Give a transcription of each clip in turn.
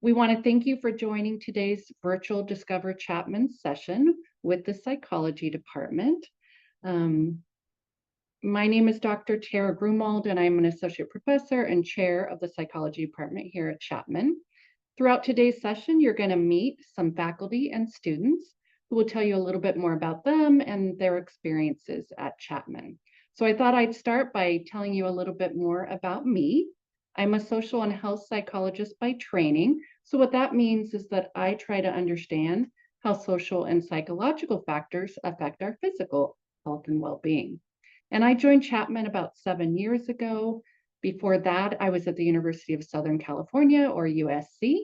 We want to thank you for joining today's virtual Discover Chapman session with the psychology department. Um, my name is Dr. Tara Grumald, and I'm an associate professor and chair of the psychology department here at Chapman. Throughout today's session, you're going to meet some faculty and students who will tell you a little bit more about them and their experiences at Chapman. So I thought I'd start by telling you a little bit more about me. I'm a social and health psychologist by training. So what that means is that I try to understand how social and psychological factors affect our physical health and well-being. And I joined Chapman about 7 years ago. Before that, I was at the University of Southern California, or USC,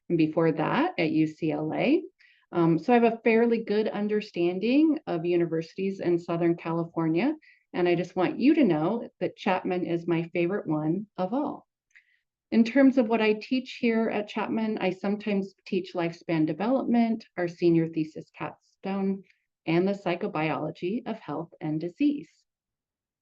and before that at UCLA. So I have a fairly good understanding of universities in Southern California, and I just want you to know that Chapman is my favorite one of all. In terms of what I teach here at Chapman, I sometimes teach lifespan development, our senior thesis capstone, and the psychobiology of health and disease.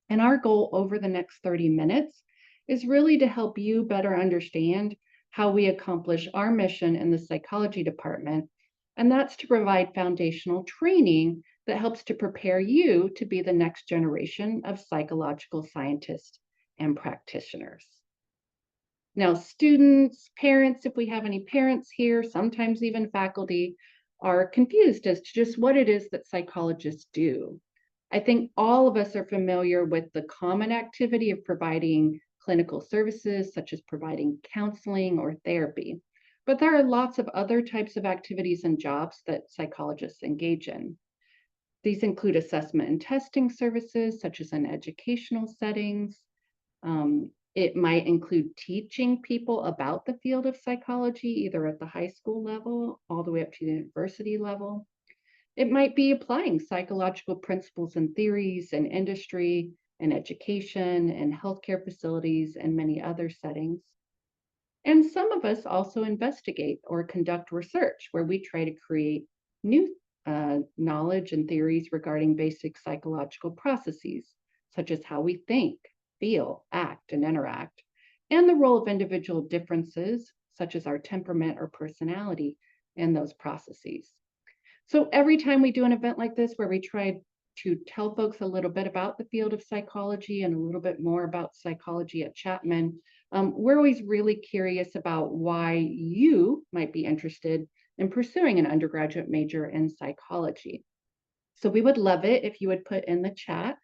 And our goal over the next 30 minutes is really to help you better understand how we accomplish our mission in the psychology department. And that's to provide foundational training that helps to prepare you to be the next generation of psychological scientists and practitioners. Now, students, parents, if we have any parents here, sometimes even faculty, are confused as to just what it is that psychologists do. I think all of us are familiar with the common activity of providing clinical services, such as providing counseling or therapy. But there are lots of other types of activities and jobs that psychologists engage in. These include assessment and testing services, such as in educational settings. It might include teaching people about the field of psychology, either at the high school level all the way up to the university level. It might be applying psychological principles and theories in industry and education and healthcare facilities and many other settings. And some of us also investigate or conduct research where we try to create new knowledge and theories regarding basic psychological processes, such as how we think, feel, act, and interact, and the role of individual differences, such as our temperament or personality, in those processes. So every time we do an event like this where we try to tell folks a little bit about the field of psychology and a little bit more about psychology at Chapman, we're always really curious about why you might be interested in pursuing an undergraduate major in psychology. So we would love it if you would put in the chat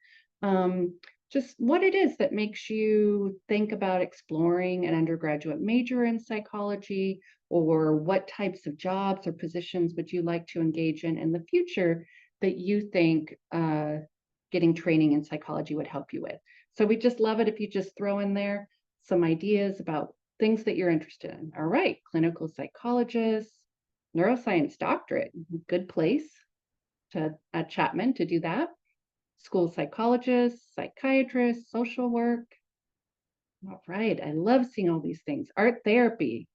just what it is that makes you think about exploring an undergraduate major in psychology, or what types of jobs or positions would you like to engage in the future that you think getting training in psychology would help you with. So we just love it if you just throw in there some ideas about things that you're interested in. All right, clinical psychologist, neuroscience doctorate, good place at Chapman to do that. School psychologist, psychiatrist, social work. All right, I love seeing all these things. Art therapy,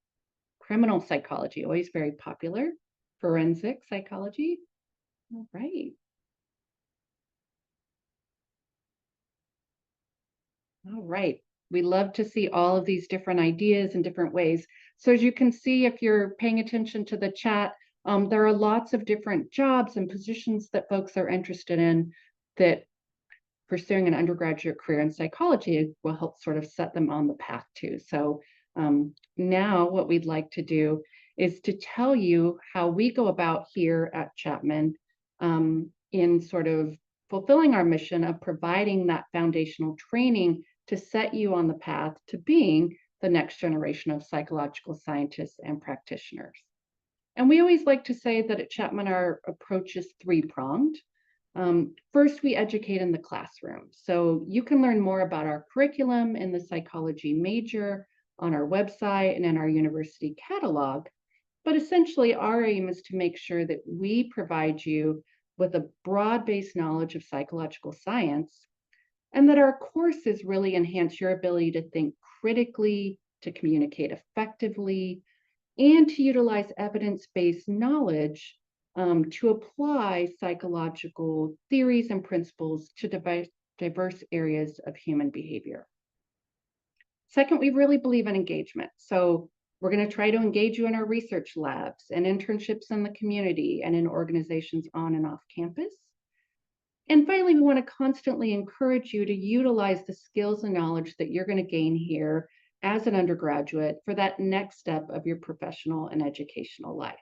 criminal psychology, always very popular. Forensic psychology. All right. All right. We love to see all of these different ideas and different ways. So as you can see, if you're paying attention to the chat, there are lots of different jobs and positions that folks are interested in that pursuing an undergraduate career in psychology will help sort of set them on the path to. So now what we'd like to do is to tell you how we go about here at Chapman in sort of fulfilling our mission of providing that foundational training to set you on the path to being the next generation of psychological scientists and practitioners. And we always like to say that at Chapman, our approach is three-pronged. First, we educate in the classroom. So you can learn more about our curriculum in the psychology major on our website and in our university catalog. But essentially, our aim is to make sure that we provide you with a broad-based knowledge of psychological science, and that our courses really enhance your ability to think critically, to communicate effectively, and to utilize evidence-based knowledge to apply psychological theories and principles to diverse areas of human behavior. Second, we really believe in engagement. So We're going to try to engage you in our research labs and internships in the community and in organizations on and off campus. And finally, we want to constantly encourage you to utilize the skills and knowledge that you're going to gain here as an undergraduate for that next step of your professional and educational life.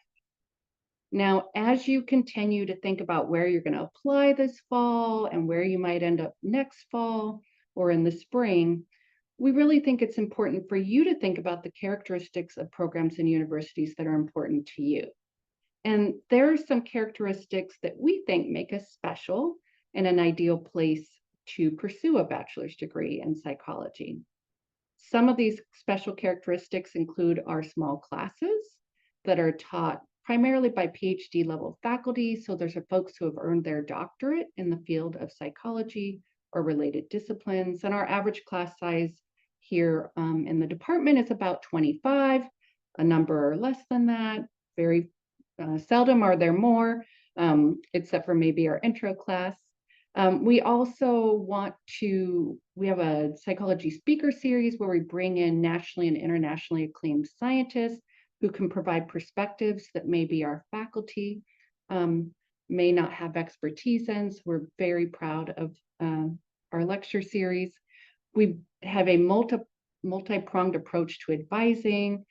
Now, as you continue to think about where you're going to apply this fall and where you might end up next fall or in the spring, we really think it's important for you to think about the characteristics of programs and universities that are important to you. And there are some characteristics that we think make us special and an ideal place to pursue a bachelor's degree in psychology. Some of these special characteristics include our small classes that are taught primarily by PhD level faculty. So those are folks who have earned their doctorate in the field of psychology or related disciplines. And our average class size here in the department is about 25, a number less than that. Very seldom are there more, except for maybe our intro class. We also we have a psychology speaker series where we bring in nationally and internationally acclaimed scientists who can provide perspectives that maybe our faculty may not have expertise in. So we're very proud of our lecture series. We have a multi-pronged approach to advising.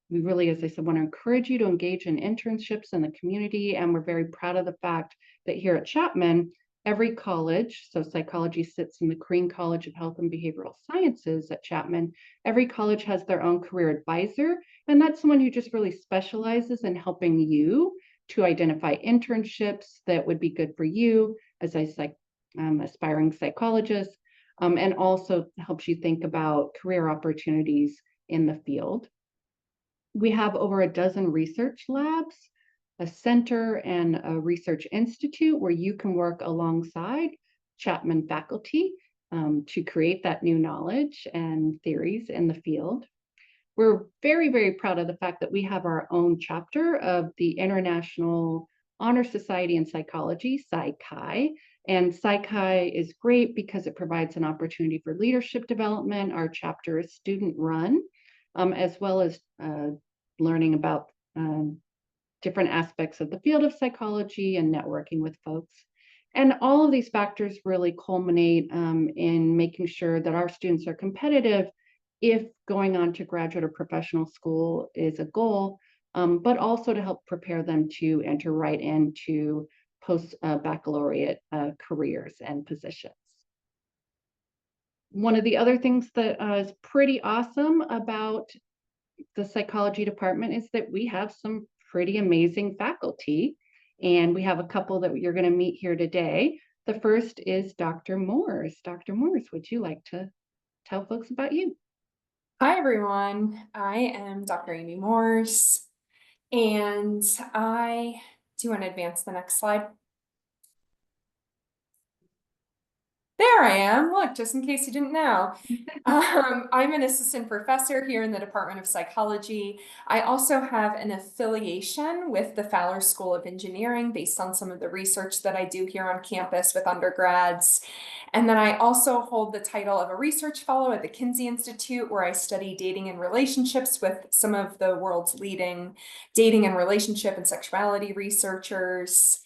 We really, as I said, want to encourage you to engage in internships in the community. And we're very proud of the fact that here at Chapman, every college, so psychology sits in the Korean College of Health and Behavioral Sciences at Chapman, every college has their own career advisor. And that's someone who just really specializes in helping you to identify internships that would be good for you as a aspiring psychologist, and also helps you think about career opportunities in the field. We have over a dozen research labs, a center, and a research institute where you can work alongside Chapman faculty to create that new knowledge and theories in the field. We're very, very proud of the fact that we have our own chapter of the International Honor Society in Psychology, Psy-Chi. And Psy-Chi is great because it provides an opportunity for leadership development. Our chapter is student-run, as well as learning about different aspects of the field of psychology and networking with folks. And all of these factors really culminate in making sure that our students are competitive if going on to graduate or professional school is a goal, but also to help prepare them to enter right into post-baccalaureate careers and positions. One of the other things that is pretty awesome about the psychology department is that we have some pretty amazing faculty, and we have a couple that you're going to meet here today. The first is Dr. Moores. Dr. Moores, would you like to tell folks about you? Hi, everyone. I am Dr. Amy Morse, and do you want to advance the next slide? There I am. Look, just in case you didn't know. I'm an assistant professor here in the Department of Psychology. I also have an affiliation with the Fowler School of Engineering based on some of the research that I do here on campus with undergrads. And then I also hold the title of a research fellow at the Kinsey Institute, where I study dating and relationships with some of the world's leading dating and relationship and sexuality researchers.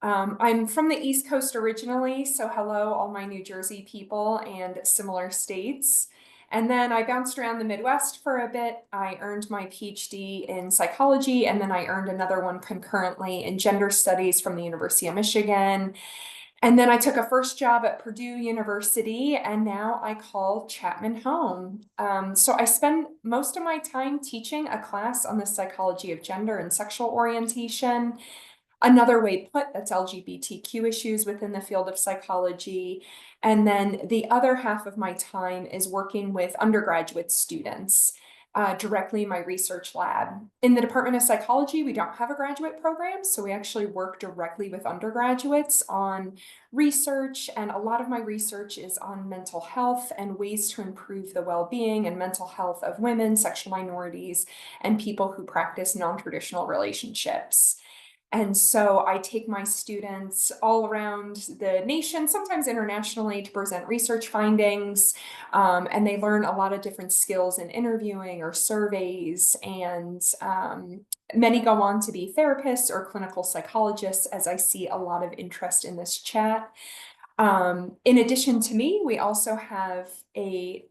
I'm from the East Coast originally, so hello, all my New Jersey people and similar states. And then I bounced around the Midwest for a bit. I earned my PhD in psychology, and then I earned another one concurrently in gender studies from the University of Michigan. And then I took a first job at Purdue University, and now I call Chapman home. So I spend most of my time teaching a class on the psychology of gender and sexual orientation. Another way put, that's LGBTQ issues within the field of psychology. And then the other half of my time is working with undergraduate students directly in my research lab. In the Department of Psychology, we don't have a graduate program, so we actually work directly with undergraduates on research, and a lot of my research is on mental health and ways to improve the well-being and mental health of women, sexual minorities, and people who practice non-traditional relationships. And so I take my students all around the nation, sometimes internationally, to present research findings. And they learn a lot of different skills in interviewing or surveys. And many go on to be therapists or clinical psychologists, as I see a lot of interest in this chat. In addition to me, we also have a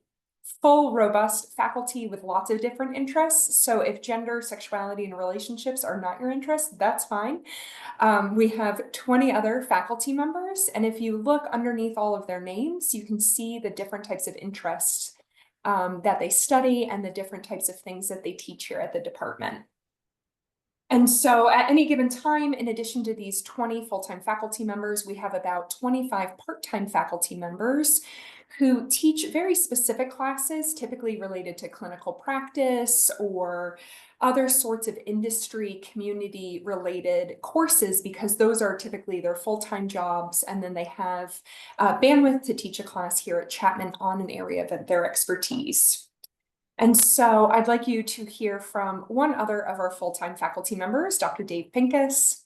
full, robust faculty with lots of different interests. So if gender, sexuality, and relationships are not your interest, that's fine. We have 20 other faculty members, and if you look underneath all of their names, you can see the different types of interests that they study and the different types of things that they teach here at the department. And so at any given time, in addition to these 20 full-time faculty members, we have about 25 part-time faculty members who teach very specific classes, typically related to clinical practice or other sorts of industry, community related courses, because those are typically their full-time jobs. And then they have bandwidth to teach a class here at Chapman on an area of their expertise. And so I'd like you to hear from one other of our full-time faculty members, Dr. Dave Pincus.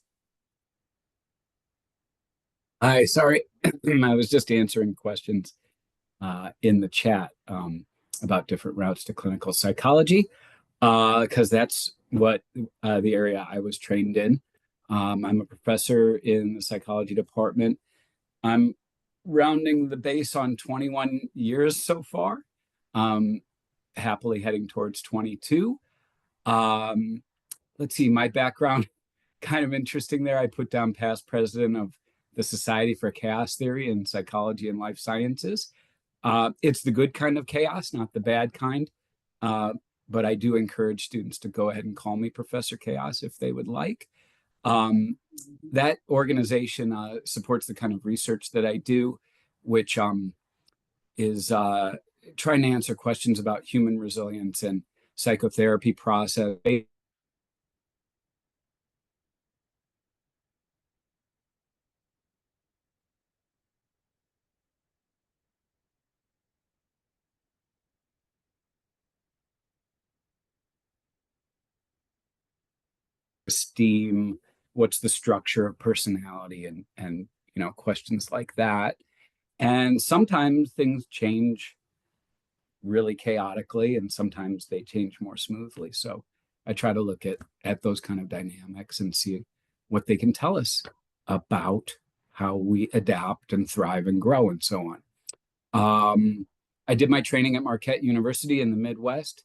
Hi, sorry, I was just answering questions in the chat about different routes to clinical psychology, because that's what the area I was trained in. I'm a professor in the psychology department. I'm rounding the base on 21 years so far, happily heading towards 22. Let's see, my background, kind of interesting there. I put down past president of the Society for Chaos Theory in Psychology and Life Sciences. It's the good kind of chaos, not the bad kind. But I do encourage students to go ahead and call me Professor Chaos if they would like. That organization supports the kind of research that I do, which is trying to answer questions about human resilience and psychotherapy process. Esteem, what's the structure of personality, and questions like that. And sometimes things change really chaotically, and sometimes they change more smoothly. So I try to look at those kind of dynamics and see what they can tell us about how we adapt and thrive and grow and so on. I did my training at Marquette University in the Midwest.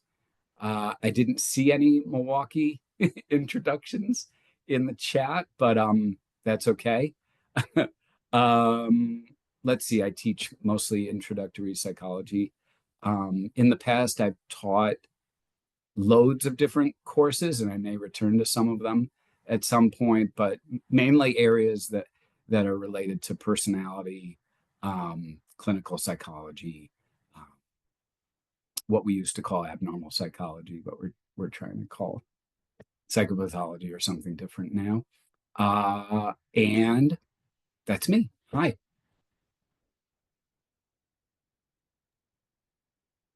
I didn't see any Milwaukee introductions in the chat, but that's okay. Let's see, I teach mostly introductory psychology. In the past, I've taught loads of different courses, and I may return to some of them at some point, but mainly areas that are related to personality, clinical psychology, what we used to call abnormal psychology, but we're trying to call psychopathology or something different now. And that's me. Hi.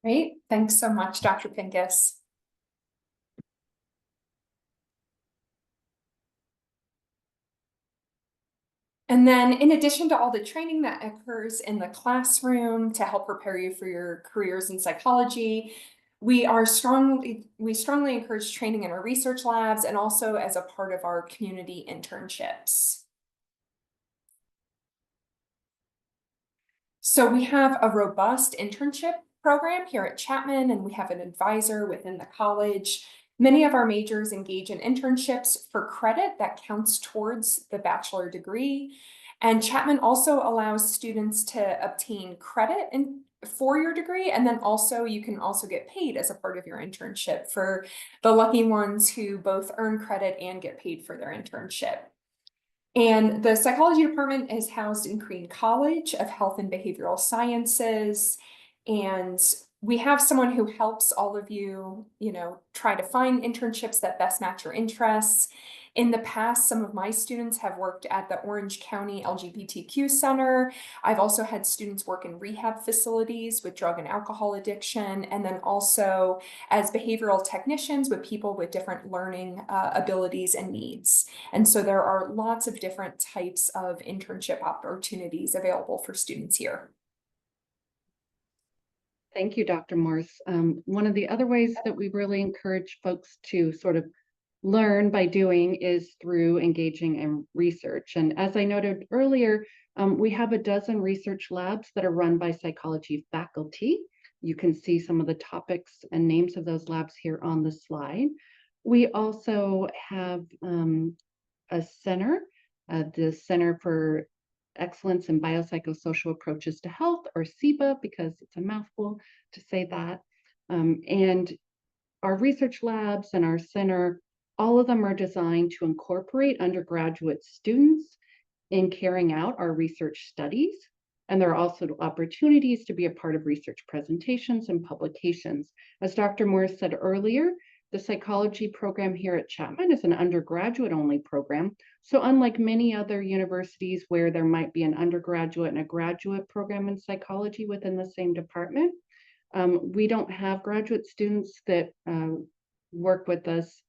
Great. Thanks so much, Dr. Pincus. And then in addition to all the training that occurs in the classroom to help prepare you for your careers in psychology, we strongly encourage training in our research labs and also as a part of our community internships. So we have a robust internship program here at Chapman, and we have an advisor within the college. Many of our majors engage in internships for credit that counts towards the bachelor degree. And Chapman also allows students to obtain credit for your degree, and then also you can also get paid as a part of your internship for the lucky ones who both earn credit and get paid for their internship. And the psychology department is housed in Crean College of Health and Behavioral Sciences. And we have someone who helps all of you, try to find internships that best match your interests. In the past, some of my students have worked at the Orange County LGBTQ Center. I've also had students work in rehab facilities with drug and alcohol addiction, and then also as behavioral technicians with people with different learning abilities and needs. And so there are lots of different types of internship opportunities available for students here. Thank you, Dr. Morse. One of the other ways that we really encourage folks to sort of learn by doing is through engaging in research. And as I noted earlier, we have a dozen research labs that are run by psychology faculty. You can see some of the topics and names of those labs here on the slide. We also have a center, the Center for Excellence in Biopsychosocial Approaches to Health, or CEBA, because it's a mouthful to say that. And our research labs and our center, all of them are designed to incorporate undergraduate students in carrying out our research studies. And there are also opportunities to be a part of research presentations and publications. As Dr. Morris said earlier, the psychology program here at Chapman is an undergraduate only program. So unlike many other universities where there might be an undergraduate and a graduate program in psychology within the same department, we don't have graduate students that work with us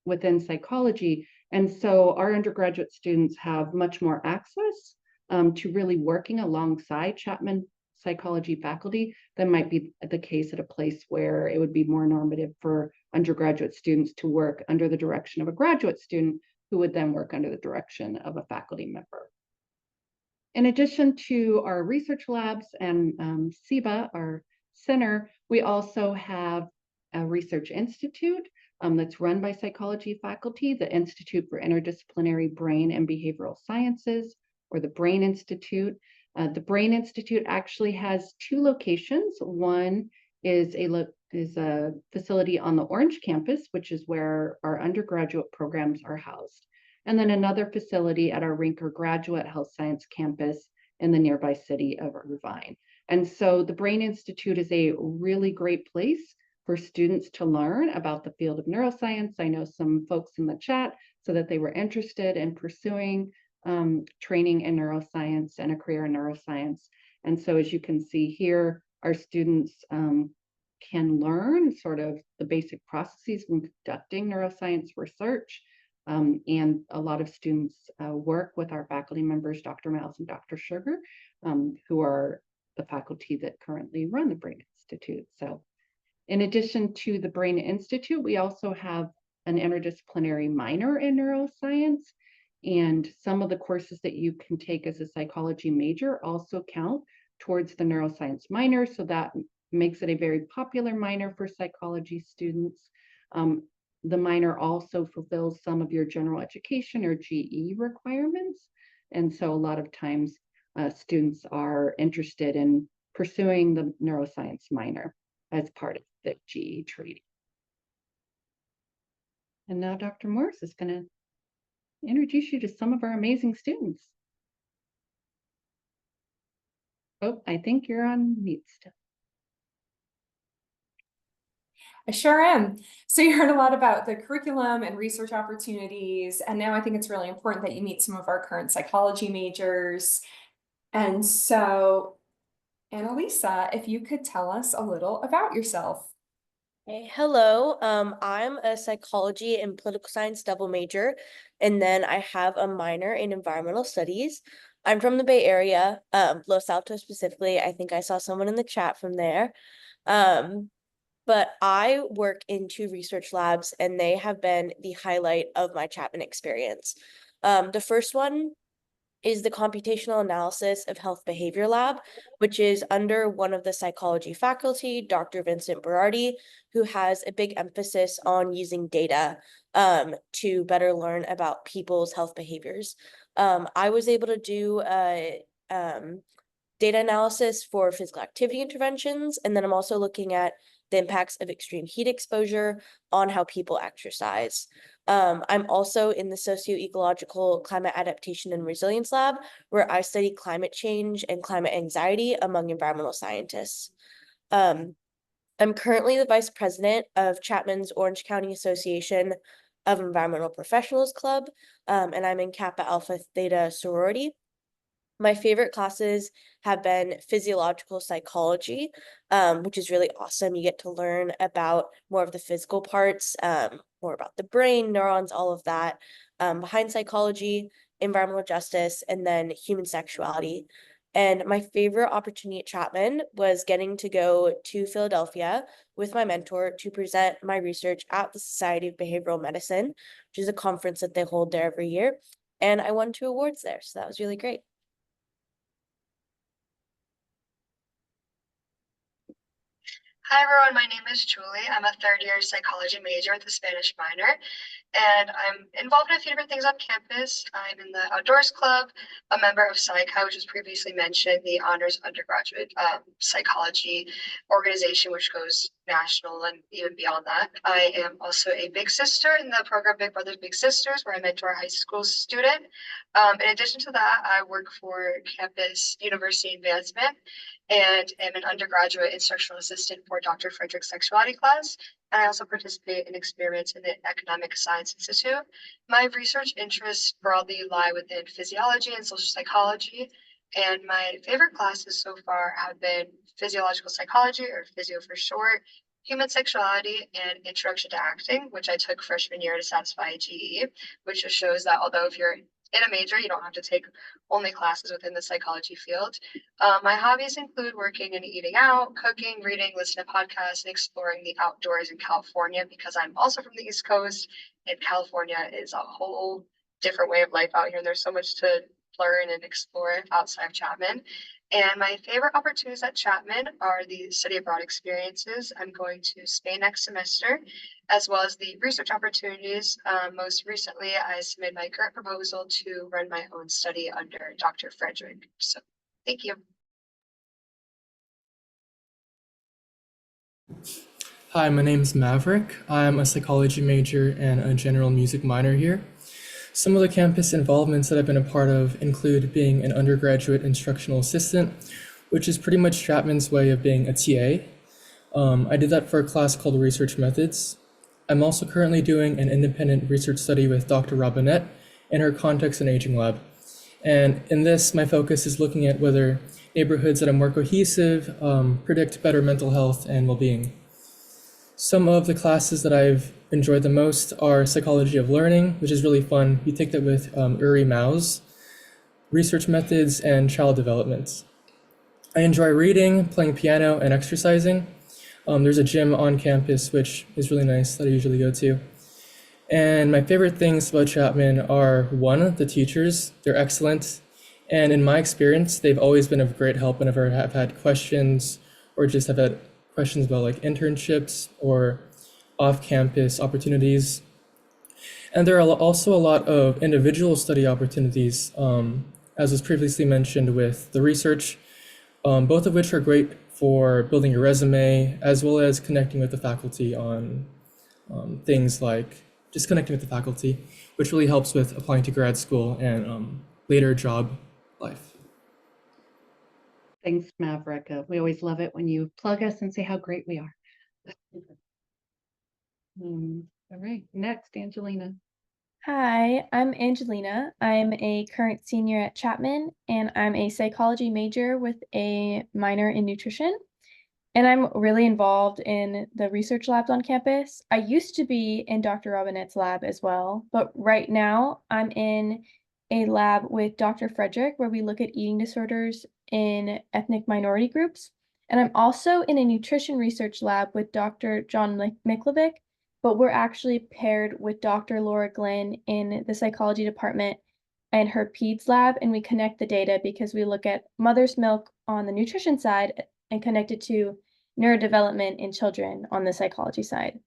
within psychology. And so our undergraduate students have much more access to really working alongside Chapman psychology faculty than might be the case at a place where it would be more normative for undergraduate students to work under the direction of a graduate student who would then work under the direction of a faculty member. In addition to our research labs and CEBA, our center, we also have a research institute that's run by psychology faculty, the Institute for Interdisciplinary Brain and Behavioral Sciences, or the Brain Institute. The Brain Institute actually has two locations. One is a facility on the Orange campus, which is where our undergraduate programs are housed. And then another facility at our Rinker Graduate Health Science campus in the nearby city of Irvine. And so the Brain Institute is a really great place for students to learn about the field of neuroscience. I know some folks in the chat so that they were interested in pursuing training in neuroscience and a career in neuroscience. And so as you can see here, our students can learn sort of the basic processes when conducting neuroscience research. And a lot of students work with our faculty members, Dr. Miles and Dr. Sugar, who are the faculty that currently run the Brain Institute. So in addition to the Brain Institute, we also have an interdisciplinary minor in neuroscience. And some of the courses that you can take as a psychology major also count towards the neuroscience minor. So that makes it a very popular minor for psychology students. The minor also fulfills some of your general education or GE requirements. And so a lot of times students are interested in pursuing the neuroscience minor as part of the GE training. And now Dr. Morris is going to introduce you to some of our amazing students. Oh, I think you're on mute still. I sure am. So you heard a lot about the curriculum and research opportunities, and now I think it's really important that you meet some of our current psychology majors. And so, Annalisa, if you could tell us a little about yourself. Hey, hello. I'm a psychology and political science double major, and then I have a minor in environmental studies. I'm from the Bay Area, Los Altos specifically. I think I saw someone in the chat from there. But I work in two research labs, and they have been the highlight of my Chapman experience. The first one is the computational analysis of health behavior lab, which is under one of the psychology faculty, Dr. Vincent Berardi, who has a big emphasis on using data to better learn about people's health behaviors. I was able to do data analysis for physical activity interventions, and then I'm also looking at the impacts of extreme heat exposure on how people exercise. I'm also in the socio-ecological climate adaptation and resilience lab, where I study climate change and climate anxiety among environmental scientists. I'm currently the vice president of Chapman's Orange County Association of Environmental Professionals Club, and I'm in Kappa Alpha Theta sorority. My favorite classes have been physiological psychology, which is really awesome. You get to learn about more of the physical parts, more about the brain, neurons, all of that, behind psychology, environmental justice, and then human sexuality. And my favorite opportunity at Chapman was getting to go to Philadelphia with my mentor to present my research at the Society of Behavioral Medicine, which is a conference that they hold there every year. And I won 2 awards there, so that was really great. Hi everyone, my name is Julie. I'm a third-year psychology major with a Spanish minor, and I'm involved in a few different things on campus. I'm in the Outdoors Club, a member of PsyCo, which was previously mentioned, the honors undergraduate psychology organization, which goes national and even beyond that. I am also a big sister in the program Big Brothers Big Sisters, where I mentor a high school student. In addition to that, I work for campus university advancement and am an undergraduate instructional assistant for Dr. Frederick's sexuality class. And I also participate in experiments in the Economic Science Institute. My research interests broadly lie within physiology and social psychology. And my favorite classes so far have been physiological psychology, or physio for short, human sexuality, and introduction to acting, which I took freshman year to satisfy GE, which just shows that although if you're in a major, you don't have to take only classes within the psychology field. My hobbies include working and eating out, cooking, reading, listening to podcasts, and exploring the outdoors in California because I'm also from the East Coast, and California is a whole different way of life out here. And there's so much to learn and explore outside of Chapman. And my favorite opportunities at Chapman are the study abroad experiences. I'm going to Spain next semester, as well as the research opportunities. Most recently, I submitted my grant proposal to run my own study under Dr. Frederick. So thank you. Hi, my name is Maverick. I'm a psychology major and a general music minor here. Some of the campus involvements that I've been a part of include being an undergraduate instructional assistant, which is pretty much Chapman's way of being a TA. I did that for a class called Research Methods. I'm also currently doing an independent research study with Dr. Robinette in her Context and Aging Lab. And in this, my focus is looking at whether neighborhoods that are more cohesive predict better mental health and well-being. Some of the classes that I've enjoyed the most are Psychology of Learning, which is really fun. You take that with Uri Maus, Research Methods, and Child Development. I enjoy reading, playing piano, and exercising. There's a gym on campus, which is really nice, that I usually go to. And my favorite things about Chapman are, one, the teachers. They're excellent. And in my experience, they've always been of great help whenever I've had questions or just have had questions about like internships or off-campus opportunities. And there are also a lot of individual study opportunities, as was previously mentioned with the research, both of which are great for building your resume, as well as connecting with the faculty on things like just connecting with the faculty, which really helps with applying to grad school and later job life. Thanks, Maverick. We always love it when you plug us and say how great we are. All right, next, Angelina. Hi, I'm Angelina. I'm a current senior at Chapman, and I'm a psychology major with a minor in nutrition. And I'm really involved in the research labs on campus. I used to be in Dr. Robinette's lab as well, but right now I'm in a lab with Dr. Frederick where we look at eating disorders in ethnic minority groups. And I'm also in a nutrition research lab with Dr. John Miklovic, but we're actually paired with Dr. Laura Glynn in the psychology department and her peds lab, and we connect the data because we look at mother's milk on the nutrition side and connect it to neurodevelopment in children on the psychology side.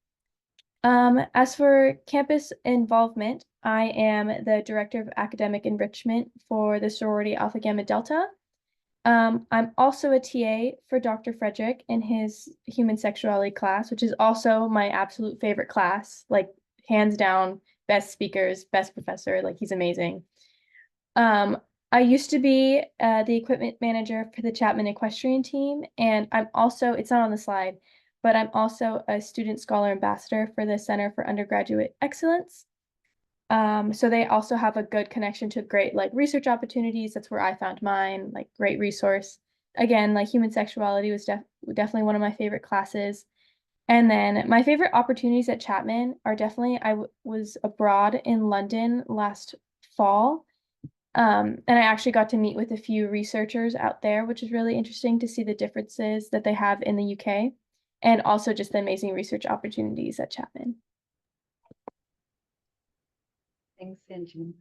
As for campus involvement, I am the Director of Academic Enrichment for the sorority Alpha Gamma Delta. I'm also a TA for Dr. Frederick in his human sexuality class, which is also my absolute favorite class, like hands down, best speakers, best professor, like he's amazing. I used to be the equipment manager for the Chapman equestrian team, and I'm also, it's not on the slide, but I'm also a student scholar ambassador for the Center for Undergraduate Excellence. So they also have a good connection to great like research opportunities. That's where I found mine, like great resource. Again, like human sexuality was definitely one of my favorite classes. And then my favorite opportunities at Chapman are definitely I was abroad in London last fall. And I actually got to meet with a few researchers out there, which is really interesting to see the differences that they have in the UK and also just the amazing research opportunities at Chapman. Thanks, Angie.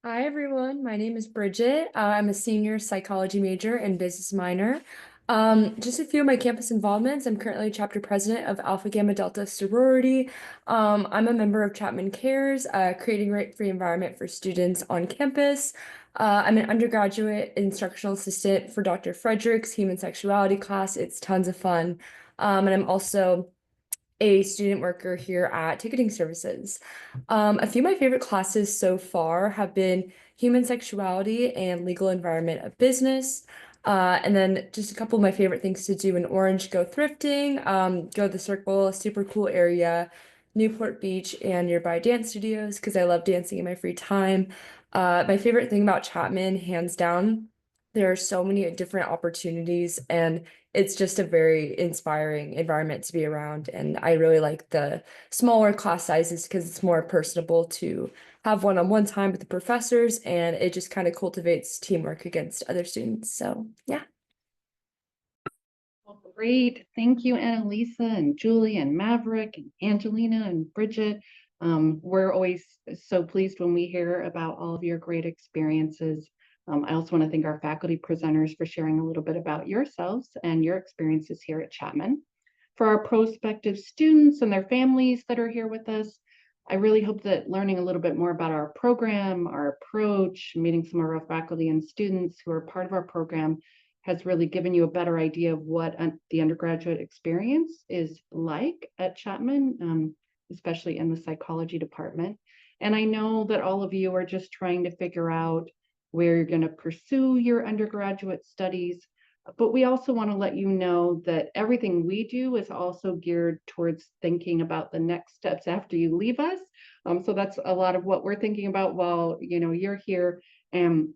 Hi, everyone. My name is Bridget. I'm a senior psychology major and business minor. Just a few of my campus involvements. I'm currently chapter president of Alpha Gamma Delta sorority. I'm a member of Chapman Cares, creating right-free environment for students on campus. I'm an undergraduate instructional assistant for Dr. Frederick's human sexuality class. It's tons of fun. And I'm also a student worker here at Ticketing Services. A few of my favorite classes so far have been human sexuality and legal environment of business. And then just a couple of my favorite things to do in Orange: go thrifting, go to the Circle, a super cool area, Newport Beach, and nearby dance studios because I love dancing in my free time. My favorite thing about Chapman, hands down, there are so many different opportunities, and it's just a very inspiring environment to be around. And I really like the smaller class sizes because it's more personable to have one-on-one time with the professors, and it just kind of cultivates teamwork against other students. So yeah. Well, great. Thank you, Annalisa and Julie and Maverick and Angelina and Bridget. We're always so pleased when we hear about all of your great experiences. I also want to thank our faculty presenters for sharing a little bit about yourselves and your experiences here at Chapman. For our prospective students and their families that are here with us, I really hope that learning a little bit more about our program, our approach, meeting some of our faculty and students who are part of our program has really given you a better idea of what the undergraduate experience is like at Chapman, especially in the psychology department. And I know that all of you are just trying to figure out where you're going to pursue your undergraduate studies. But we also want to let you know that everything we do is also geared towards thinking about the next steps after you leave us. So that's a lot of what we're thinking about while you're here. And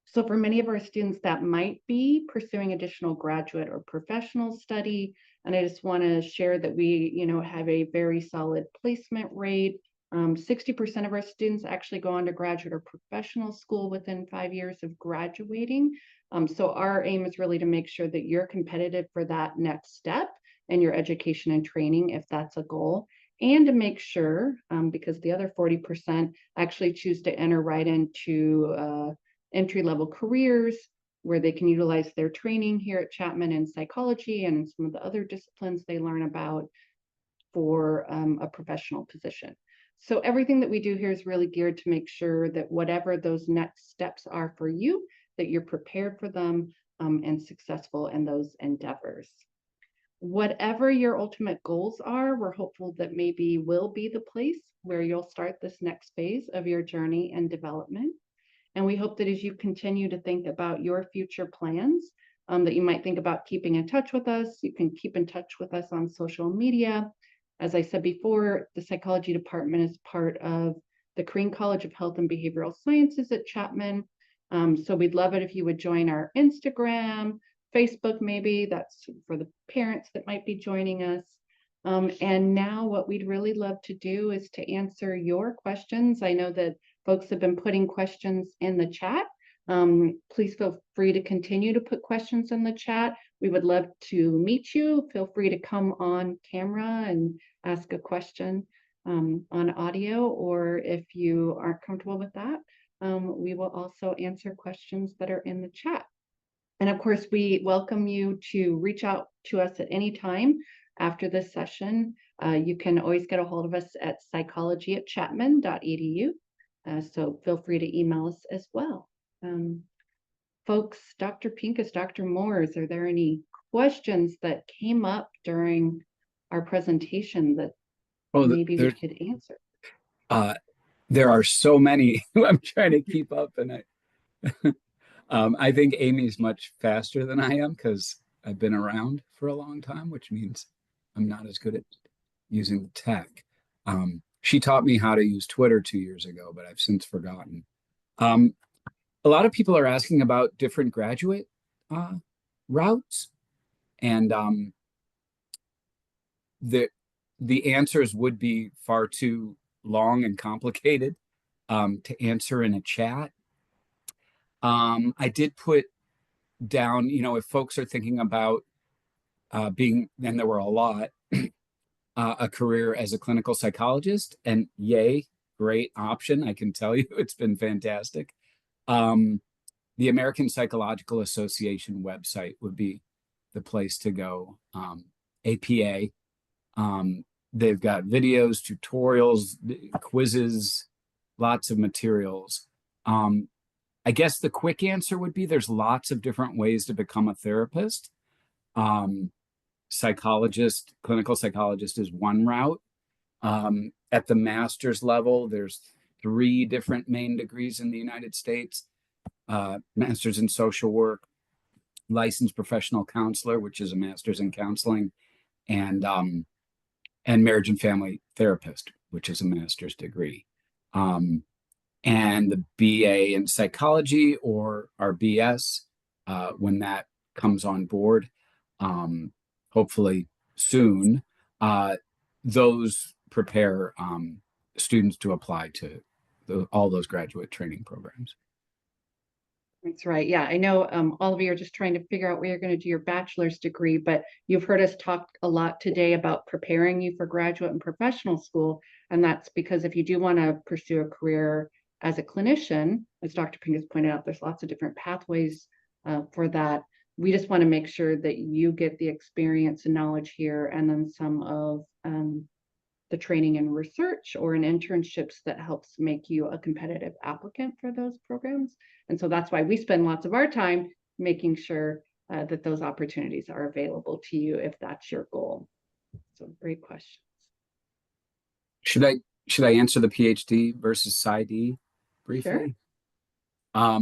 so for many of our students, that might be pursuing additional graduate or professional study. And I just want to share that we, have a very solid placement rate. 60% of our students actually go on to graduate or professional school within 5 years of graduating. So our aim is really to make sure that you're competitive for that next step in your education and training, if that's a goal, and to make sure, because the other 40% actually choose to enter right into entry-level careers where they can utilize their training here at Chapman in psychology and in some of the other disciplines they learn about for a professional position. So everything that we do here is really geared to make sure that whatever those next steps are for you, that you're prepared for them and successful in those endeavors. Whatever your ultimate goals are, we're hopeful that maybe will be the place where you'll start this next phase of your journey and development. And we hope that as you continue to think about your future plans, that you might think about keeping in touch with us. You can keep in touch with us on social media. As I said before, the psychology department is part of the Korean College of Health and Behavioral Sciences at Chapman. So we'd love it if you would join our Instagram, Facebook, maybe. That's for the parents that might be joining us. And now what we'd really love to do is to answer your questions. I know that folks have been putting questions in the chat. Please feel free to continue to put questions in the chat. We would love to meet you. Feel free to come on camera and ask a question on audio, or if you aren't comfortable with that, we will also answer questions that are in the chat. And of course, we welcome you to reach out to us at any time after this session. You can always get a hold of us at psychology@chapman.edu. So feel free to email us as well. Folks, Dr. Pincus, Dr. Moores, are there any questions that came up during our presentation that maybe we could answer? There are so many. I'm trying to keep up, and I think Amy's much faster than I am because I've been around for a long time, which means I'm not as good at using the tech. She taught me how to use Twitter 2 years ago, but I've since forgotten. Um, a lot of people are asking about different graduate uh, routes, and the the answers would be far too long and complicated to answer in a chat. I did put down, if folks are thinking about being, and there were a lot, a career as a clinical psychologist, and yay, great option. I can tell you it's been fantastic. The American Psychological Association website would be the place to go. APA. They've got videos, tutorials, quizzes, lots of materials. I guess the quick answer would be there's lots of different ways to become a therapist. Psychologist, clinical psychologist is one route. At the master's level, there's 3 different main degrees in the United States. Master's in social work, licensed professional counselor, which is a master's in counseling, and marriage and family therapist, which is a master's degree. And the BA in psychology, or our BS, when that comes on board, hopefully soon, those prepare students to apply to all those graduate training programs. That's right. Yeah, I know all of you are just trying to figure out where you're going to do your bachelor's degree, but you've heard us talk a lot today about preparing you for graduate and professional school. And that's because if you do want to pursue a career as a clinician, as Dr. Pink has pointed out, there's lots of different pathways for that. We just want to make sure that you get the experience and knowledge here, and then some of the training and research or in internships that helps make you a competitive applicant for those programs. And so that's why we spend lots of our time making sure that those opportunities are available to you if that's your goal. So great questions. Should I answer the PhD versus PsyD briefly? Sure.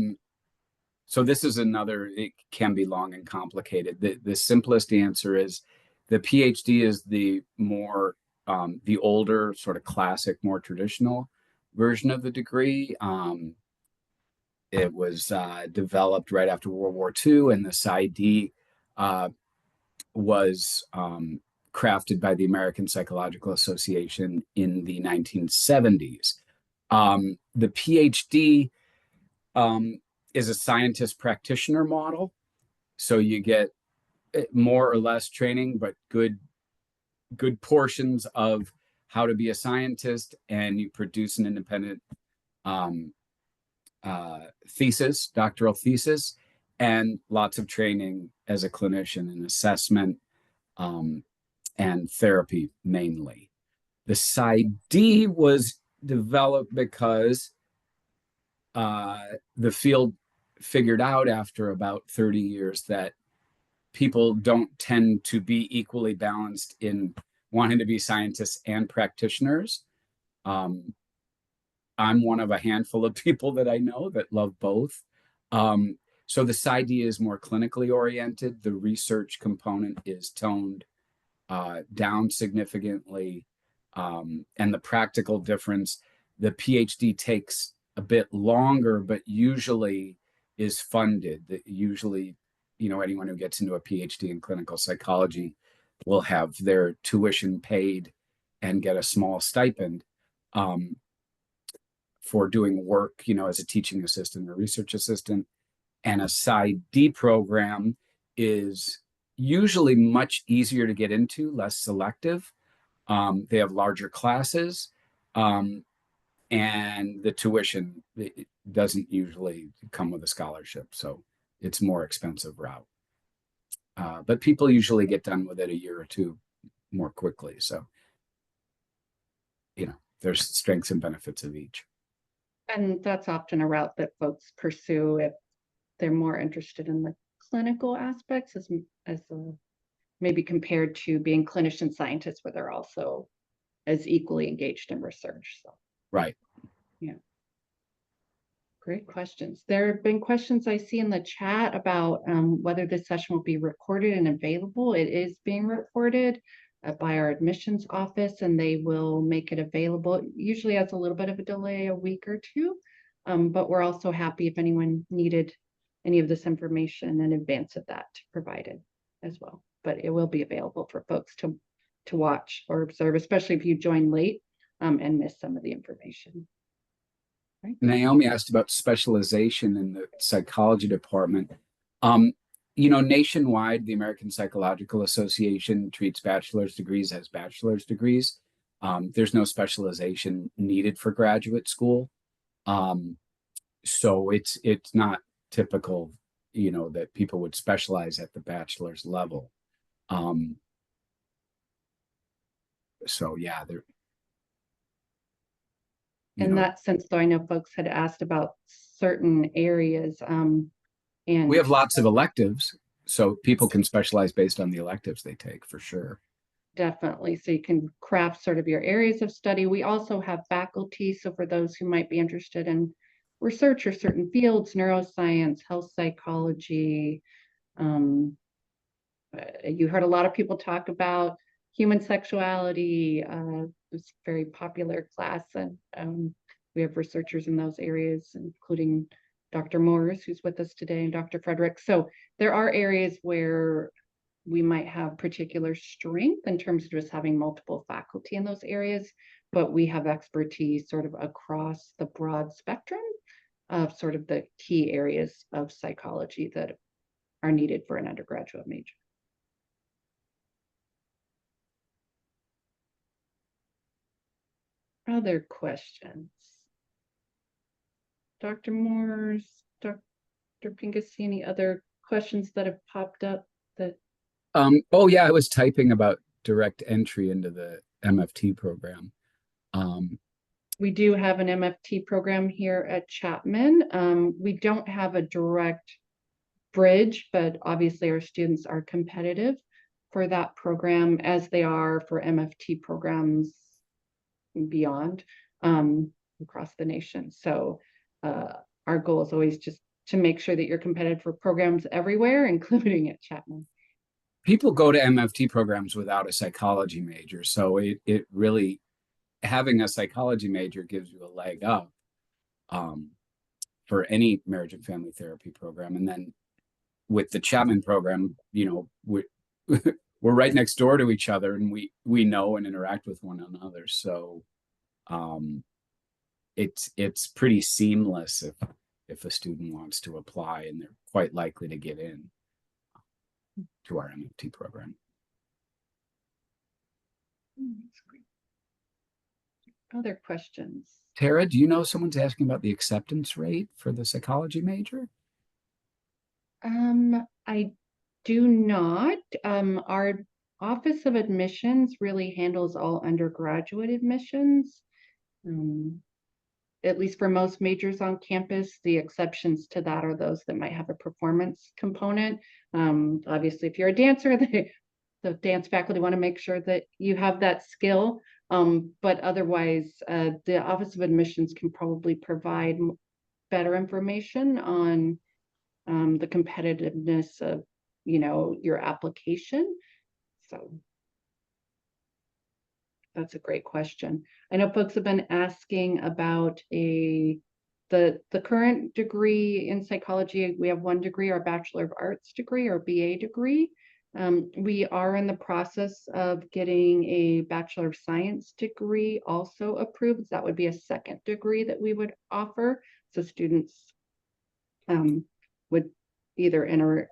So this is another, it can be long and complicated. The simplest answer is the PhD is the more the older, sort of classic, more traditional version of the degree. It was developed right after World War II, and the PsyD was crafted by the American Psychological Association in the 1970s. The PhD is a scientist practitioner model. So you get more or less training, but good portions of how to be a scientist, and you produce an independent thesis, doctoral thesis, and lots of training as a clinician and assessment and therapy mainly. The PsyD was developed because the field figured out after about 30 years that people don't tend to be equally balanced in wanting to be scientists and practitioners. I'm one of a handful of people that I know that love both. So the PsyD is more clinically oriented. The research component is toned down significantly. And the practical difference, the PhD takes a bit longer, but usually is funded. Usually, anyone who gets into a PhD in clinical psychology will have their tuition paid and get a small stipend for doing work, as a teaching assistant or research assistant. And a PsyD program is usually much easier to get into, less selective. They have larger classes, and the tuition doesn't usually come with a scholarship, so it's more expensive route. But people usually get done with it a year or two more quickly. So, there's strengths and benefits of each. And that's often a route that folks pursue if they're more interested in the clinical aspects as maybe compared to being clinician scientists, where they're also as equally engaged in research. So right. Yeah. Great questions. There have been questions I see in the chat about whether this session will be recorded and available. It is being recorded by our admissions office, and they will make it available. It usually has a little bit of a delay, a week or two, but we're also happy if anyone needed any of this information in advance of that to provide it as well. But it will be available for folks to watch or observe, especially if you join late and miss some of the information. Right. Naomi asked about specialization in the psychology department. Nationwide, the American Psychological Association treats bachelor's degrees as bachelor's degrees. There's no specialization needed for graduate school. So it's not typical, that people would specialize at the bachelor's level. So yeah, In that sense, though, I know folks had asked about certain areas, and we have lots of electives, so people can specialize based on the electives they take, for sure. definitely, so you can craft sort of your areas of study. We also have faculty, so for those who might be interested in research or certain fields, neuroscience, health psychology. You heard a lot of people talk about human sexuality. It's a very popular class, and we have researchers in those areas, including Dr. Morris, who's with us today, and Dr. Frederick. So there are areas where we might have particular strength in terms of just having multiple faculty in those areas, but we have expertise sort of across the broad spectrum of sort of the key areas of psychology that are needed for an undergraduate major. Other questions? Dr. Morris, Dr. Pincus, any other questions that have popped up that? Oh yeah, I was typing about direct entry into the MFT program. We do have an MFT program here at Chapman. We don't have a direct bridge, but obviously our students are competitive for that program, as they are for MFT programs beyond across the nation. So our goal is always just to make sure that you're competitive for programs everywhere, including at Chapman. People go to MFT programs without a psychology major, so it really, having a psychology major gives you a leg up for any marriage and family therapy program. And then with the Chapman program, we're right next door to each other, and we know and interact with one another. So it's pretty seamless if a student wants to apply, and they're quite likely to get in to our MFT program. That's great. Other questions? Tara, do you know someone's asking about the acceptance rate for the psychology major? I do not. Our Office of Admissions really handles all undergraduate admissions. At least for most majors on campus, the exceptions to that are those that might have a performance component. Obviously, if you're a dancer, the dance faculty want to make sure that you have that skill. But otherwise, the Office of Admissions can probably provide better information on the competitiveness of, your application. So that's a great question. I know folks have been asking about the current degree in psychology. We have one degree, our Bachelor of Arts degree, or BA degree. We are in the process of getting a Bachelor of Science degree also approved. That would be a second degree that we would offer. So students would either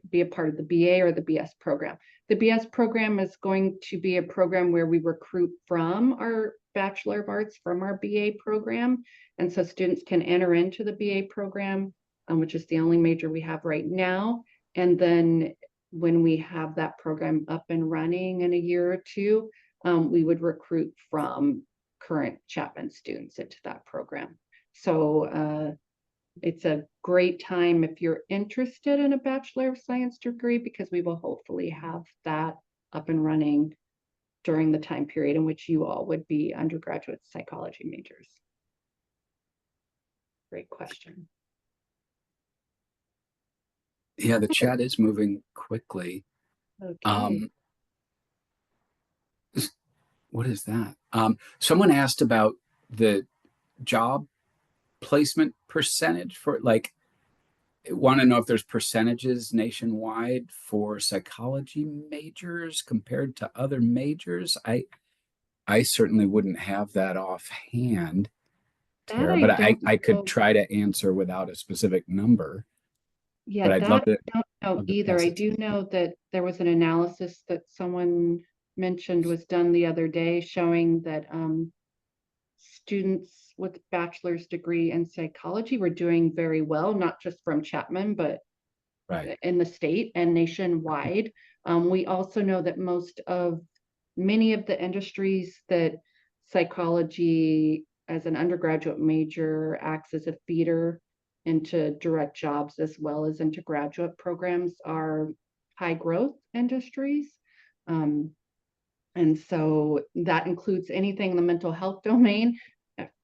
be a part of the BA or the BS program. The BS program is going to be a program where we recruit from our Bachelor of Arts from our BA program. And so students can enter into the BA program, which is the only major we have right now. And then when we have that program up and running in a year or two, we would recruit from current Chapman students into that program. So it's a great time if you're interested in a Bachelor of Science degree, because we will hopefully have that up and running during the time period in which you all would be undergraduate psychology majors. Great question. Yeah, the chat is moving quickly. Okay. What is that? Someone asked about the job placement percentage for like, want to know if there's percentages nationwide for psychology majors compared to other majors. I certainly wouldn't have that offhand, That Tara, I but don't I could know. try to answer without a specific number. Yeah, But I'd that I don't know love to either. pass I it to do know that there was an analysis that someone mentioned was done the other day showing that students with bachelor's degree in psychology were doing very well, not just from Chapman, but Right. in the state and nationwide. We also know that many of the industries that psychology as an undergraduate major acts as a feeder into direct jobs as well as into graduate programs are high growth industries. Um, and so that includes anything in the mental health domain.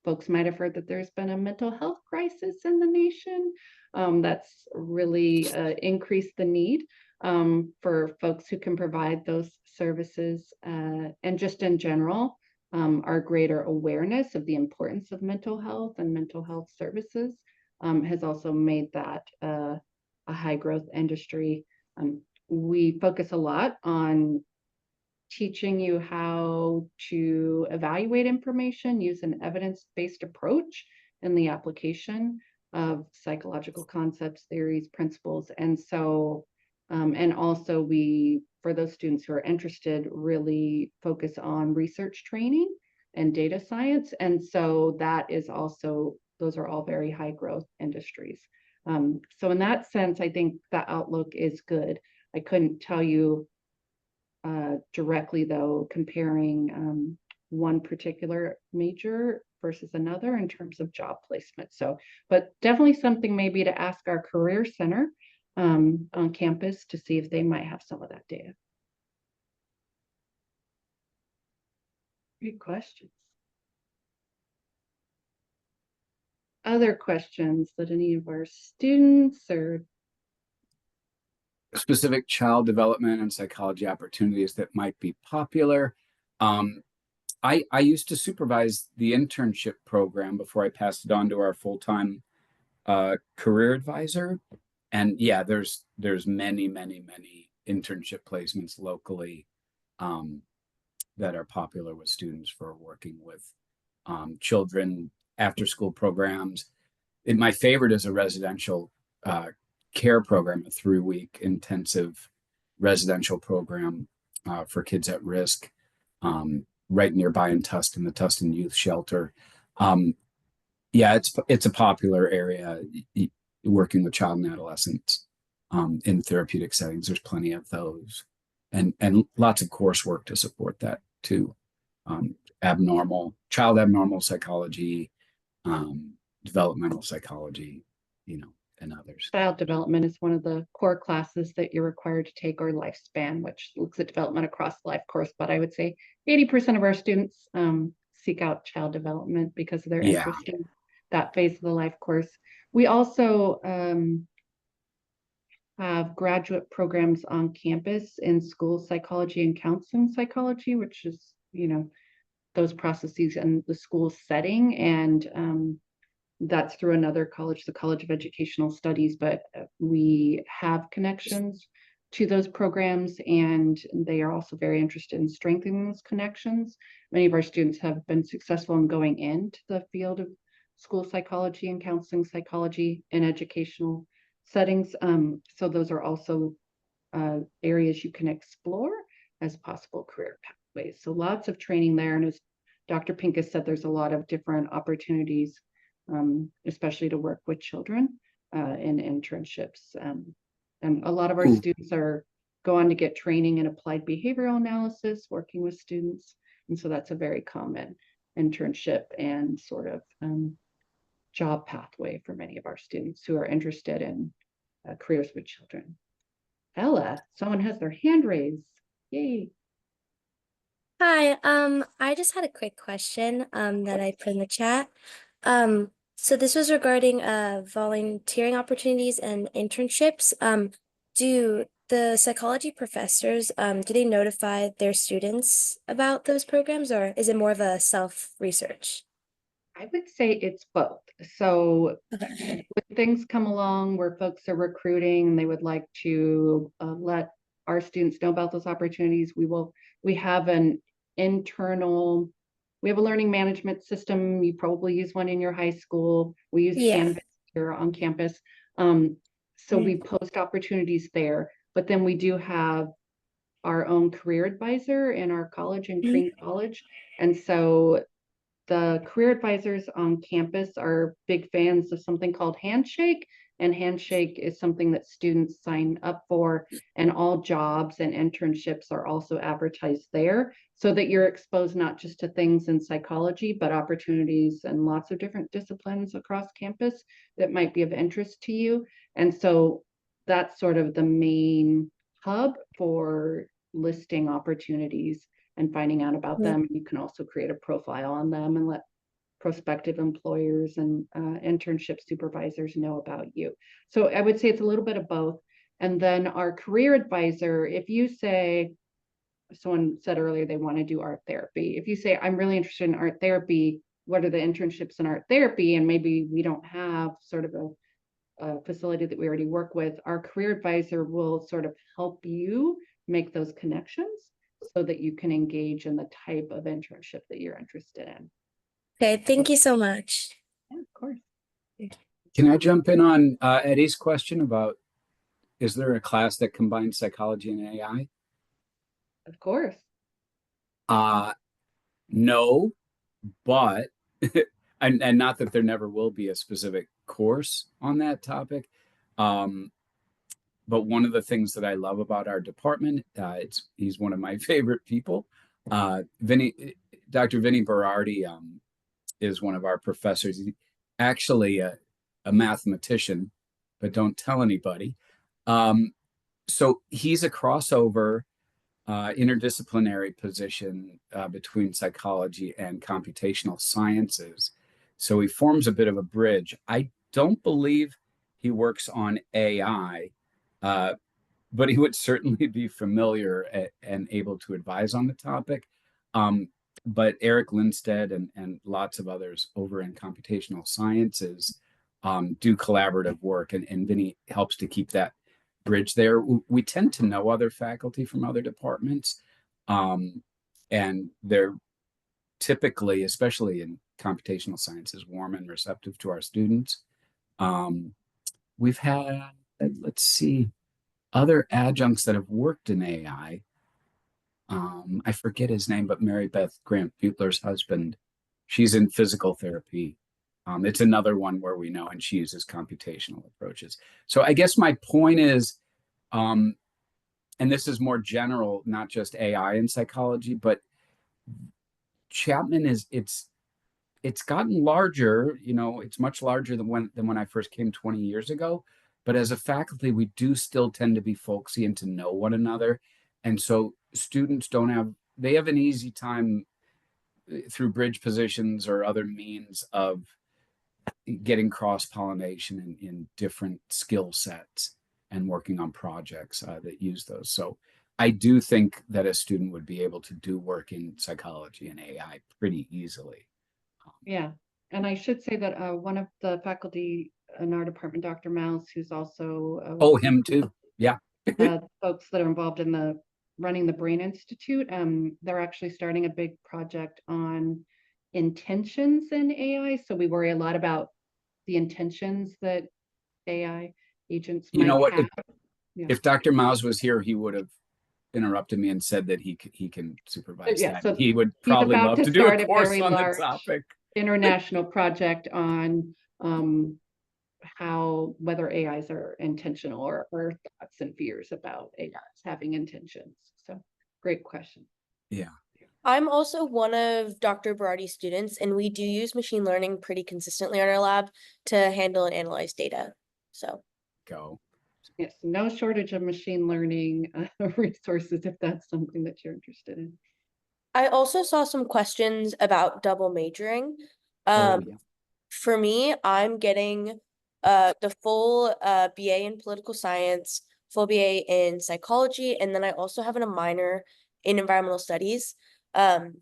Folks might have heard that there's been a mental health crisis in the nation. That's really increased the need for folks who can provide those services. And just in general, our greater awareness of the importance of mental health and mental health services has also made that a high growth industry. We focus a lot on teaching you how to evaluate information, use an evidence-based approach in the application of psychological concepts, theories, principles. And so, and also for those students who are interested, really focus on research training and data science. And so that is also, those are all very high growth industries. So in that sense, I think the outlook is good. I couldn't tell you directly, though, comparing one particular major versus another in terms of job placement. So, but definitely something maybe to ask our career center on campus to see if they might have some of that data. Great questions. Other questions that any of our students or Specific child development and psychology opportunities that might be popular. I used to supervise the internship program before I passed it on to our full-time career advisor. And yeah, there's many internship placements locally that are popular with students for working with children, after school programs. My favorite is a residential care program, a 3-week intensive residential program for kids at risk, right nearby in Tustin, the Tustin Youth Shelter. Yeah, it's a popular area, working with child and adolescents in therapeutic settings. There's plenty of those, and lots of coursework to support that too. Child abnormal psychology, developmental psychology, and others. child development is one of the core classes that you're required to take, or lifespan, which looks at development across the life course. But I would say 80% of our students seek out child development because of their interest in that phase of the life course. We also have graduate programs on campus in school psychology and counseling psychology, which is, those processes in the school setting. And that's through another college, the College of Educational Studies, but we have connections to those programs, and they are also very interested in strengthening those connections. Many of our students have been successful in going into the field of school psychology and counseling psychology in educational settings. So those are also areas you can explore as possible career pathways. So lots of training there. And as Dr. Pincus said, there's a lot of different opportunities, especially to work with children in internships. And a lot of our students go on to get training in applied behavioral analysis, working with students. And so that's a very common internship and sort of job pathway for many of our students who are interested in careers with children. Ella, someone has their hand raised. Yay. Hi, I just had a quick question that I put in the chat. So this was regarding volunteering opportunities and internships. Do the psychology professors do they notify their students about those programs, or is it more of a self-research? I would say it's both. So Okay. when things come along where folks are recruiting and they would like to let our students know about those opportunities, we have an internal, we have a learning management system. You probably use one in your high school. We use Yeah. Canvas here on campus. So we post opportunities there, but then we do have our own career advisor in our college in Crean College. And so the career advisors on campus are big fans of something called Handshake, and Handshake is something that students sign up for, and all jobs and internships are also advertised there so that you're exposed not just to things in psychology, but opportunities and lots of different disciplines across campus that might be of interest to you. And so that's sort of the main hub for listing opportunities and finding out about them. You can also create a profile on them and let prospective employers and internship supervisors know about you. So I would say it's a little bit of both. And then our career advisor, if you say, someone said earlier they want to do art therapy, if you say, I'm really interested in art therapy, what are the internships in art therapy? And maybe we don't have sort of a facility that we already work with, our career advisor will sort of help you make those connections so that you can engage in the type of internship that you're interested in. Okay, thank you so much. Yeah, of course. Can I jump in on Eddie's question about, is there a class that combines psychology and AI? Of course. No, but and not that there never will be a specific course on that topic. But one of the things that I love about our department, he's one of my favorite people. Dr. Vinny Berardi is one of our professors. He's actually a mathematician, but don't tell anybody. So he's a crossover interdisciplinary position between psychology and computational sciences. So he forms a bit of a bridge. I don't believe he works on AI, but he would certainly be familiar and able to advise on the topic. But Eric Lindstedt and lots of others over in computational sciences do collaborative work, and Vinny helps to keep that bridge there. We tend to know other faculty from other departments, and they're typically, especially in computational sciences, warm and receptive to our students. We've had, let's see, other adjuncts that have worked in AI. I forget his name, but Mary Beth Grant Butler's husband, she's in physical therapy. It's another one where we know, and she uses computational approaches. So I guess my point is, and this is more general, not just AI in psychology, but Chapman it's gotten larger. It's much larger than when I first came 20 years ago. But as a faculty, we do still tend to be folksy and to know one another. And so students they have an easy time through bridge positions or other means of getting cross-pollination in different skill sets and working on projects that use those. So I do think that a student would be able to do work in psychology and AI pretty easily. Yeah. And I should say that one of the faculty in our department, Dr. Mouse, who's also Oh, him too. Yeah. folks that are involved in running the Brain Institute, they're actually starting a big project on intentions in AI. So we worry a lot about the intentions that AI agents You know might what? have. Yeah. If Dr. Maus was here, he would have interrupted me and said that he can supervise Yeah, that. so He would he's probably about love to to do a start a course very on the large topic. international project on whether AIs are intentional or thoughts and fears about AIs having intentions. So great question. Yeah. I'm also one of Dr. Berardi's students, and we do use machine learning pretty consistently in our lab to handle and analyze data. So Go. Yes, no shortage of machine learning resources if that's something that you're interested in. I also saw some questions about double majoring. Oh, yeah. For me, I'm getting the full BA in political science, full BA in psychology, and then I also have a minor in environmental studies. And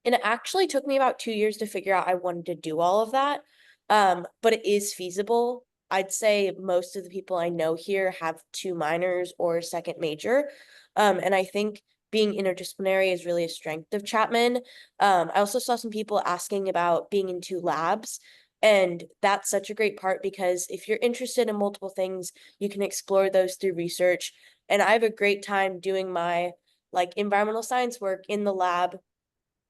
it actually took me about 2 years to figure out I wanted to do all of that. But it is feasible. I'd say most of the people I know here have 2 minors or a second major. And I think being interdisciplinary is really a strength of Chapman. I also saw some people asking about being in 2 labs. And that's such a great part because if you're interested in multiple things, you can explore those through research. And I have a great time doing my like environmental science work in the lab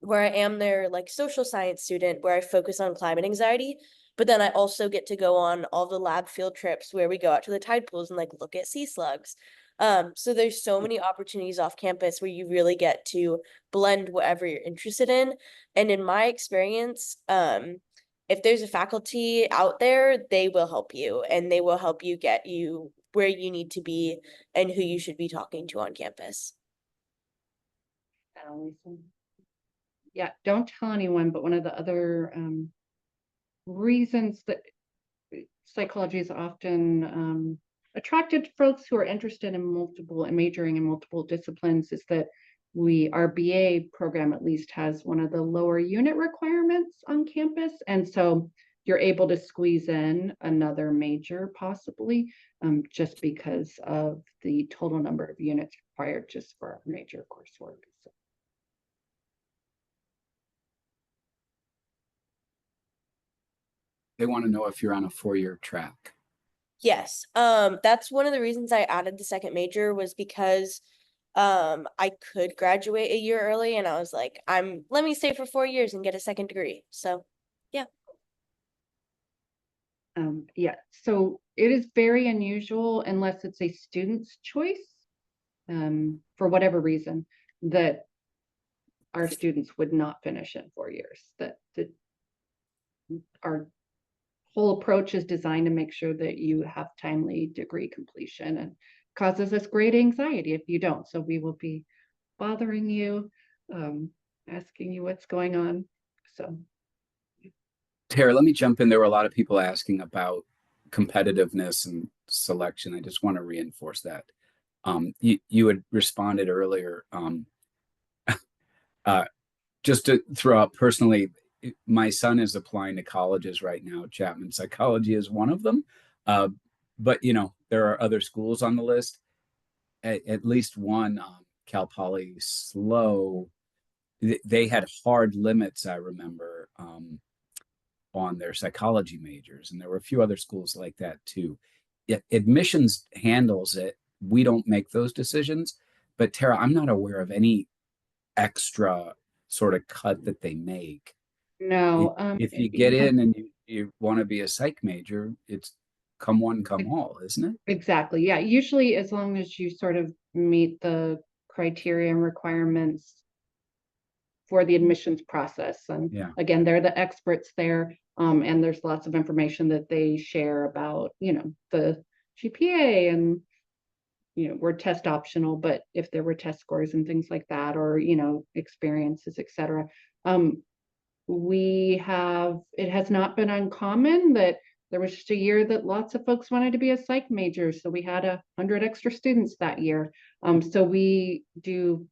where I am their like social science student where I focus on climate anxiety. But then I also get to go on all the lab field trips where we go out to the tide pools and like look at sea slugs. So there's so many opportunities off campus where you really get to blend whatever you're interested in. And in my experience, if there's a faculty out there, they will help you and they will help you get you where you need to be and who you should be talking to on campus. Yeah, don't tell anyone, but one of the other reasons that psychology is often attracted to folks who are interested in multiple and majoring in multiple disciplines is that our BA program at least has one of the lower unit requirements on campus. And so you're able to squeeze in another major possibly just because of the total number of units required just for our major coursework. So. They want to know if you're on a 4-year track. Yes. That's one of the reasons I added the second major was because I could graduate a year early and I was like, let me stay for 4 years and get a second degree. So yeah. Yeah, so it is very unusual unless it's a student's choice, for whatever reason, that our students would not finish in 4 years. That our whole approach is designed to make sure that you have timely degree completion and causes us great anxiety if you don't. So we will be bothering you, asking you what's going on. So. Tara, let me jump in. There were a lot of people asking about competitiveness and selection. I just want to reinforce that. You had responded earlier. Just to throw out personally, my son is applying to colleges right now. Chapman Psychology is one of them. But, there are other schools on the list. At least one, Cal Poly SLO, they had hard limits, I remember, on their psychology majors. And there were a few other schools like that too. Admissions handles it. We don't make those decisions. But Tara, I'm not aware of any extra sort of cut that they make. No. If you get in and you want to be a psych major, it's come one, come all, isn't it? Exactly. Yeah. Usually as long as you sort of meet the criteria and requirements for the admissions process. And Yeah. again, they're the experts there. And there's lots of information that they share about, the GPA and, we're test optional, but if there were test scores and things like that, or, experiences, et cetera. It has not been uncommon that there was just a year that lots of folks wanted to be a psych major. So we had 100 extra students that year. So we do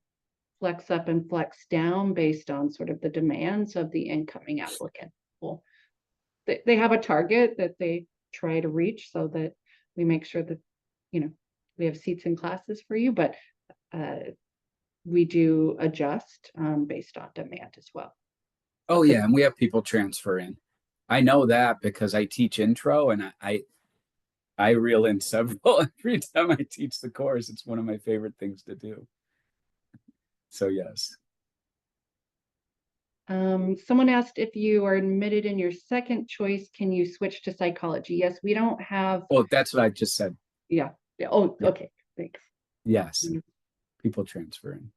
flex up and flex down based on sort of the demands of the incoming applicant. Well, they have a target that they try to reach so that we make sure that, we have seats in classes for you, but we do adjust based on demand as well. Oh yeah, and we have people transfer in. I know that because I teach intro and I reel in several every time I teach the course. It's one of my favorite things to do. So yes. Someone asked if you are admitted in your second choice, can you switch to psychology? Yes, we don't have. Oh, that's what I just said. Yeah. Oh, Yeah. okay. Thanks. Yes. People transfer in.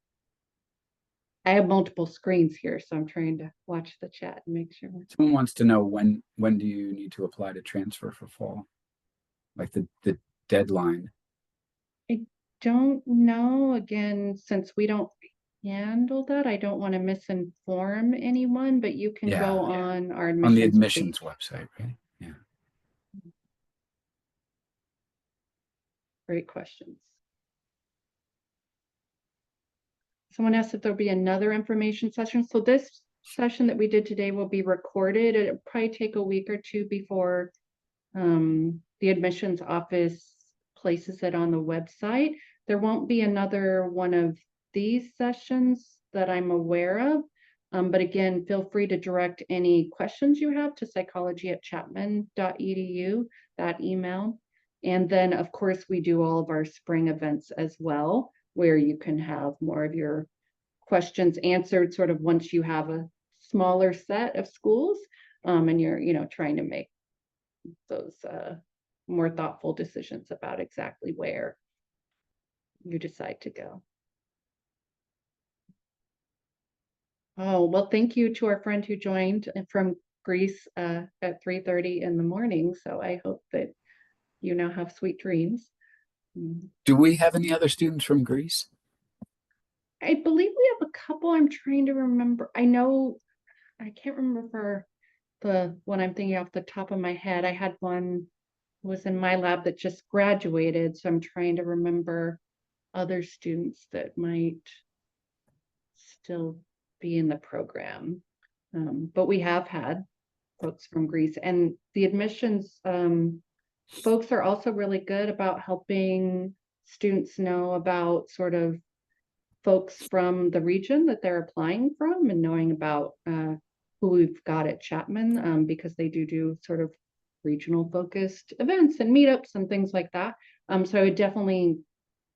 I have multiple screens here, so I'm trying to watch the chat and make sure. Someone wants to know when do you need to apply to transfer for fall? Like the deadline. I don't know. Again, since we don't handle that. I don't want to misinform anyone, but you can go Yeah. on our On the admissions admissions website, right? Yeah. Great questions. Someone asked if there'll be another information session. So this session that we did today will be recorded. It'll probably take a week or two before the admissions office places it on the website. There won't be another one of these sessions that I'm aware of. But again, feel free to direct any questions you have to psychology@chapman.edu, that email. And then, of course, we do all of our spring events as well, where you can have more of your questions answered sort of once you have a smaller set of schools, and you're, trying to make those more thoughtful decisions about exactly where you decide to go. Oh, well, thank you to our friend who joined from Greece at 3:30 in the morning. So I hope that you now have sweet dreams. Do we have any other students from Greece? I believe we have a couple. I'm trying to remember. I know, I can't remember the one I'm thinking off the top of my head. I had one who was in my lab that just graduated. So I'm trying to remember other students that might still be in the program. But we have had folks from Greece, and the admissions folks are also really good about helping students know about sort of folks from the region that they're applying from, and knowing about who we've got at Chapman, because they do sort of regional focused events and meetups and things like that. So I would definitely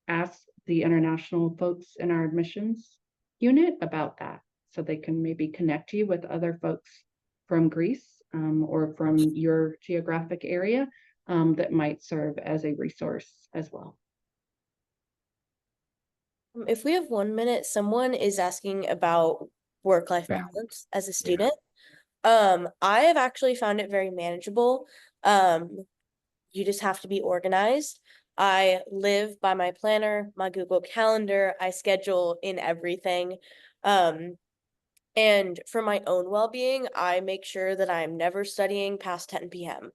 ask the international folks in our admissions unit about that, so they can maybe connect you with other folks from Greece, or from your geographic area, that might serve as a resource as well. If we have 1 minute, someone is asking about work-life balance as a student. I have actually found it very manageable. You just have to be organized. I live by my planner, my Google Calendar. I schedule in everything. And for my own well-being, I make sure that I'm never studying past 10 p.m.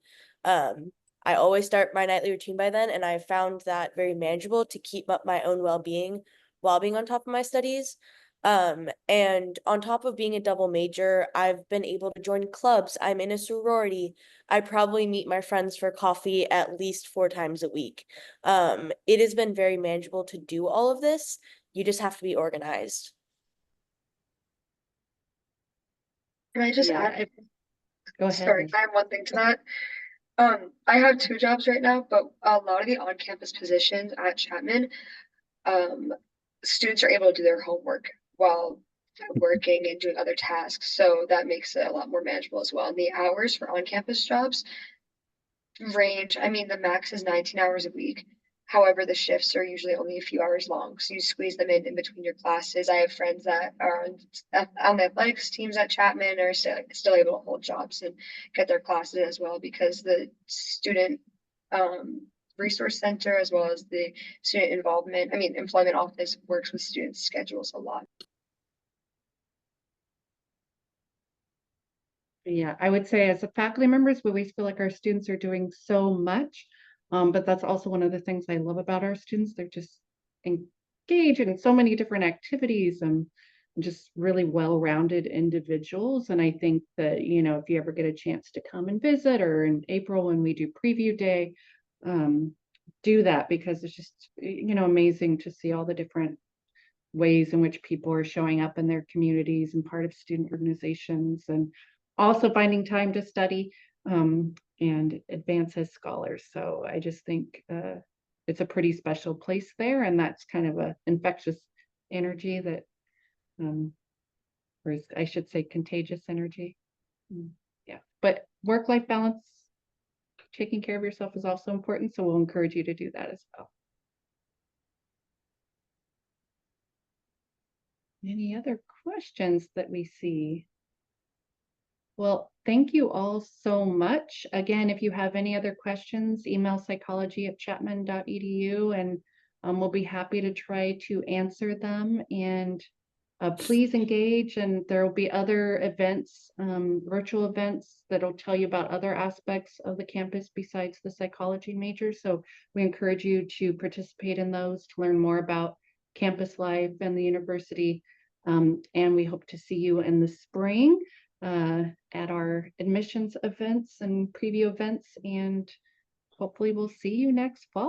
I always start my nightly routine by then, and I found that very manageable to keep up my own well-being while being on top of my studies. And on top of being a double major, I've been able to join clubs. I'm in a sorority. I probably meet my friends for coffee at least 4 times a week. It has been very manageable to do all of this. You just have to be organized. Can I just Yeah, add? Go ahead. Sorry, I have one thing to that. I have 2 jobs right now, but a lot of the on-campus positions at Chapman, students are able to do their homework while working and doing other tasks. So that makes it a lot more manageable as well. And the hours for on-campus jobs range, I mean, the max is 19 hours a week. However, the shifts are usually only a few hours long, so you squeeze them in between your classes. I have friends that are on the athletics teams at Chapman are still able to hold jobs and get their classes as well, because the student resource center, as well as the student employment office, works with students' schedules a lot. Yeah, I would say as a faculty members, we always feel like our students are doing so much. But that's also one of the things I love about our students. They're just engaged in so many different activities and just really well-rounded individuals. And I think that, if you ever get a chance to come and visit, or in April when we do preview day, do that, because it's just, amazing to see all the different ways in which people are showing up in their communities and part of student organizations, and also finding time to study and advance as scholars. So I just think it's a pretty special place there, and that's kind of an infectious energy that, or I should say contagious energy. Yeah, but work-life balance, taking care of yourself, is also important. So we'll encourage you to do that as well. Any other questions that we see? Well, thank you all so much. Again, if you have any other questions, email psychology@chapman.edu, and we'll be happy to try to answer them. And please engage, and there will be other events, virtual events that'll tell you about other aspects of the campus besides the psychology major. So we encourage you to participate in those to learn more about campus life and the university. And we hope to see you in the spring at our admissions events and preview events, and hopefully we'll see you next fall.